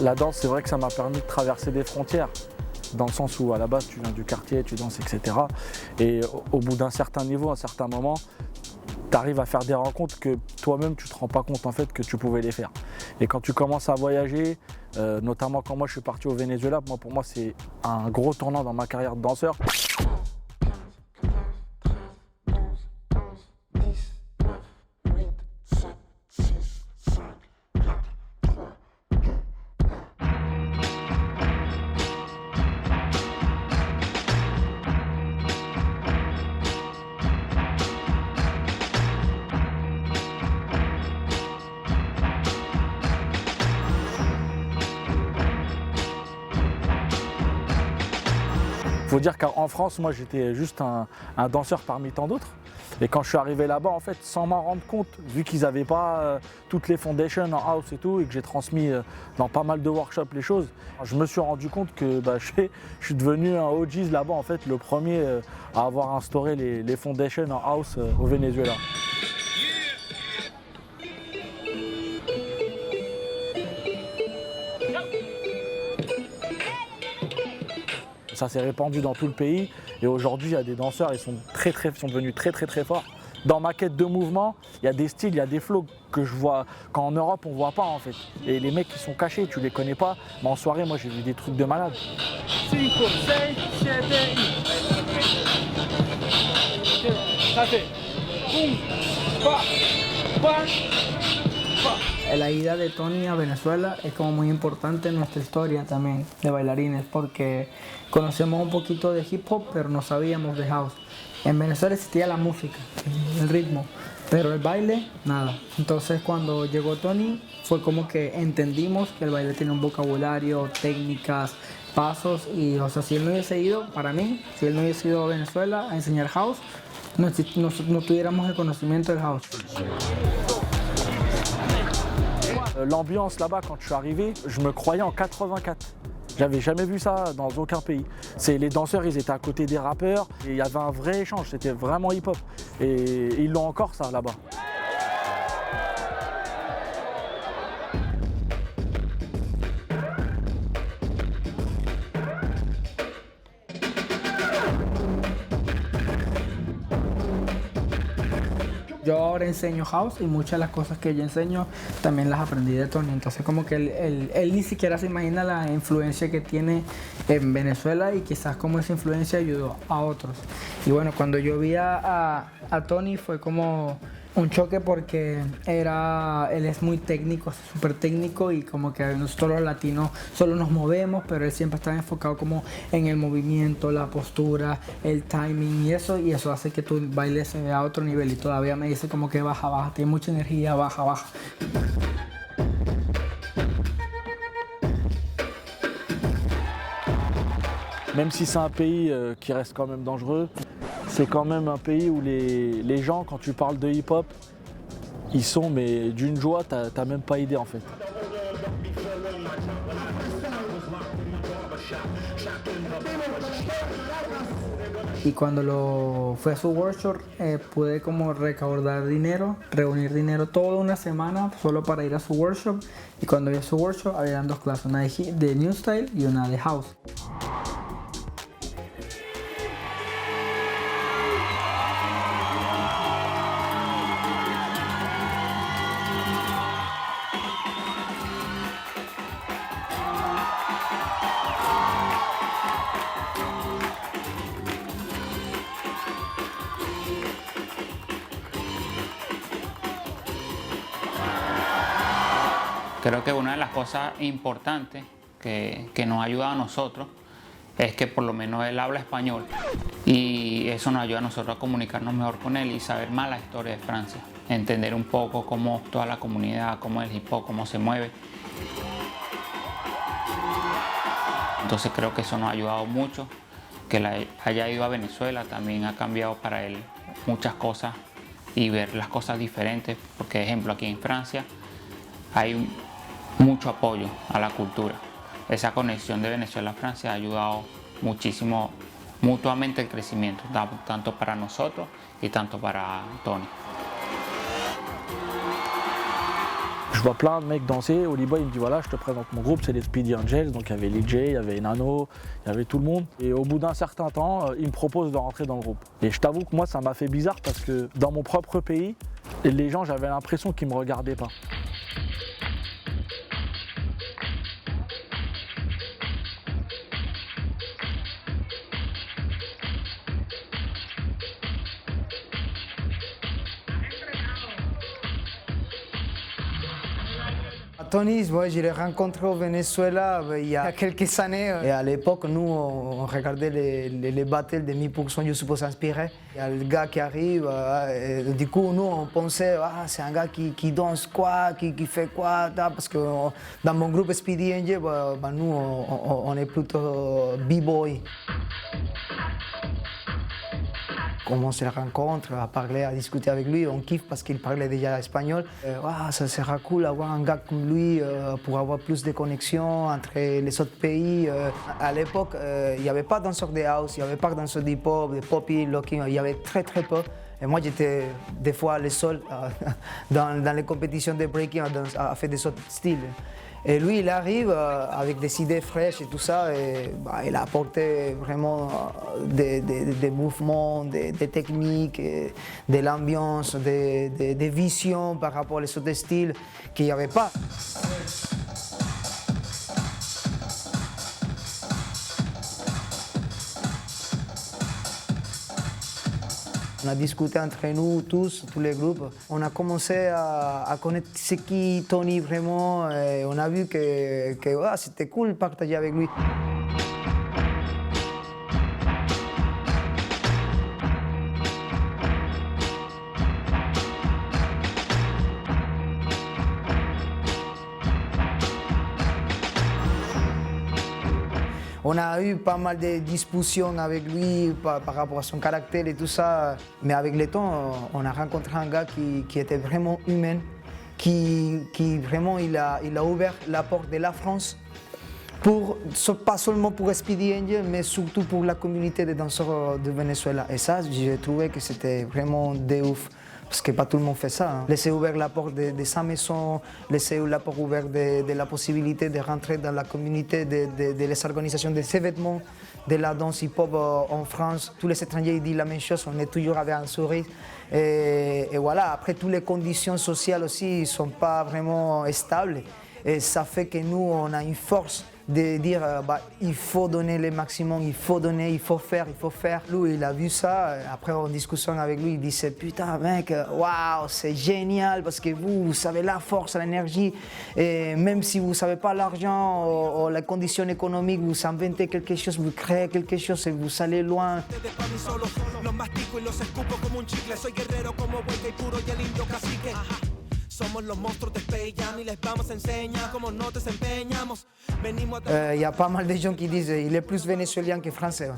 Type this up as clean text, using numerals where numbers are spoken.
La danse, c'est vrai que ça m'a permis de traverser des frontières, dans le sens où à la base tu viens du quartier, tu danses, etc. Et au bout d'un certain niveau, à un certain moment, tu arrives à faire des rencontres que toi-même tu ne te rends pas compte en fait que tu pouvais les faire. Et quand tu commences à voyager, notamment quand moi je suis parti au Venezuela, pour moi c'est un gros tournant dans ma carrière de danseur. Il faut dire qu'en France, moi j'étais juste un danseur parmi tant d'autres. Et quand je suis arrivé là-bas, en fait, sans m'en rendre compte, vu qu'ils n'avaient pas toutes les foundations en house et tout, et que j'ai transmis dans pas mal de workshops les choses, je me suis rendu compte que je suis devenu un OGs là-bas, en fait, le premier à avoir instauré les foundations en house au Venezuela. Ça s'est répandu dans tout le pays et aujourd'hui il y a des danseurs, ils sont devenus très forts. Dans ma quête de mouvement, il y a des styles, il y a des flows que je vois qu'en Europe on voit pas en fait. Et les mecs qui sont cachés, tu les connais pas, mais en soirée moi j'ai vu des trucs de malade. 5, 6, 7, 8. La ida de Tony a Venezuela es como muy importante en nuestra historia también de bailarines porque conocemos un poquito de hip hop pero no sabíamos de house. En Venezuela existía la música, el ritmo, pero el baile nada. Entonces cuando llegó Tony fue como que entendimos que el baile tiene un vocabulario, técnicas, pasos y o sea si él no hubiese ido, para mí, si él no hubiese ido a Venezuela a enseñar house, no tuviéramos el conocimiento del house. L'ambiance là-bas, quand je suis arrivé, je me croyais en 84. J'avais jamais vu ça dans aucun pays. Les danseurs, ils étaient à côté des rappeurs et il y avait un vrai échange, c'était vraiment hip-hop. Et ils l'ont encore ça là-bas. Yo ahora enseño house y muchas de las cosas que yo enseño también las aprendí de Tony. Entonces como que él ni siquiera se imagina la influencia que tiene en Venezuela y quizás cómo esa influencia ayudó a otros. Y bueno, cuando yo vi a Tony fue como un choque porque él es muy técnico, es súper técnico y como que nosotros los latinos solo nos movemos, pero él siempre está enfocado como en el movimiento, la postura, el timing y eso hace que tu baile se vea a otro nivel y todavía me dice como que baja, tiene mucha energía, baja. Même si c'est un pays qui reste quand même dangereux, c'est quand même un pays où les gens, quand tu parles de hip-hop, ils sont mais d'une joie, t'as même pas idée en fait. Y cuando fue a su workshop pude como recaudar dinero, reunir dinero toda una semana solo para ir a su workshop y cuando vi a su workshop había dos clases, una de New Style y una de House. Creo que una de las cosas importantes que nos ayuda a nosotros es que por lo menos él habla español y eso nos ayuda a nosotros a comunicarnos mejor con él y saber más la historia de Francia, entender un poco cómo toda la comunidad, cómo el hip hop, cómo se mueve. Entonces creo que eso nos ha ayudado mucho, que haya ido a Venezuela también ha cambiado para él muchas cosas y ver las cosas diferentes, porque ejemplo aquí en Francia hay mucho apoyo a la cultura. Esa conexión de Venezuela a Francia ha ayudado muchísimo mutuamente el crecimiento, tanto para nosotros y tanto para Tony. Je vois plein de mecs danser. Oliboy il me dit voilà, je te présente mon groupe, c'est les Speedy Angels. Donc il y avait LJ, il y avait Nano, il y avait tout le monde. Et au bout d'un certain temps, il me propose de rentrer dans le groupe. Et je t'avoue que moi ça m'a fait bizarre parce que dans mon propre pays, les gens j'avais l'impression qu'ils me regardaient pas. Tony, ouais, je l'ai rencontré au Venezuela il y a quelques années. Et à l'époque, nous, on regardait les battles de 1000%, je suppose, inspirés. Il y a le gars qui arrive, et du coup, nous, on pensait, ah, c'est un gars qui danse quoi, qui fait quoi, parce que dans mon groupe Speedy Angel, nous, on est plutôt b-boy. Comment on se rencontre, à parler, à discuter avec lui, on kiffe parce qu'il parlait déjà espagnol. Ça sera cool d'avoir un gars comme lui pour avoir plus de connexions entre les autres pays. À l'époque, il n'y avait pas de danseurs de house, il n'y avait pas de danseurs d'hip-hop, de poppy, locking, il y avait très peu. Et moi, j'étais des fois le seul dans les compétitions de breaking à faire des autres styles. Et lui, il arrive avec des idées fraîches et tout ça, et il a apporté vraiment des mouvements, des techniques, de l'ambiance, des visions par rapport aux autres styles qu'il n'y avait pas. On a discuté entre nous tous les groupes. On a commencé à connaître ce qui Tony vraiment. Et on a vu que c'était cool de partager avec lui. On a eu pas mal de discussions avec lui par rapport à son caractère et tout ça. Mais avec le temps, on a rencontré un gars qui était vraiment humain, qui vraiment il a ouvert la porte de la France, pas seulement pour Speedy Angel, mais surtout pour la communauté des danseurs de Venezuela. Et ça, j'ai trouvé que c'était vraiment de ouf. Parce que pas tout le monde fait ça. Hein. Laisser ouvert la porte de sa maison, laisser la porte ouverte de la possibilité de rentrer dans la communauté de les organisations de ces vêtements, de la danse hip-hop en France. Tous les étrangers ils disent la même chose, on est toujours avec un sourire. Et voilà, après, toutes les conditions sociales aussi ne sont pas vraiment stables. Et ça fait que nous, on a une force de dire il faut donner le maximum, il faut donner, il faut faire. Lui, il a vu ça. Après, en discussion avec lui, il disait putain, mec, waouh, c'est génial parce que vous avez la force, l'énergie. Et même si vous ne savez pas l'argent ou les conditions économiques, vous inventez quelque chose, vous créez quelque chose et vous allez loin. Il y a pas mal de gens qui disent qu'il est plus vénézuélien que français.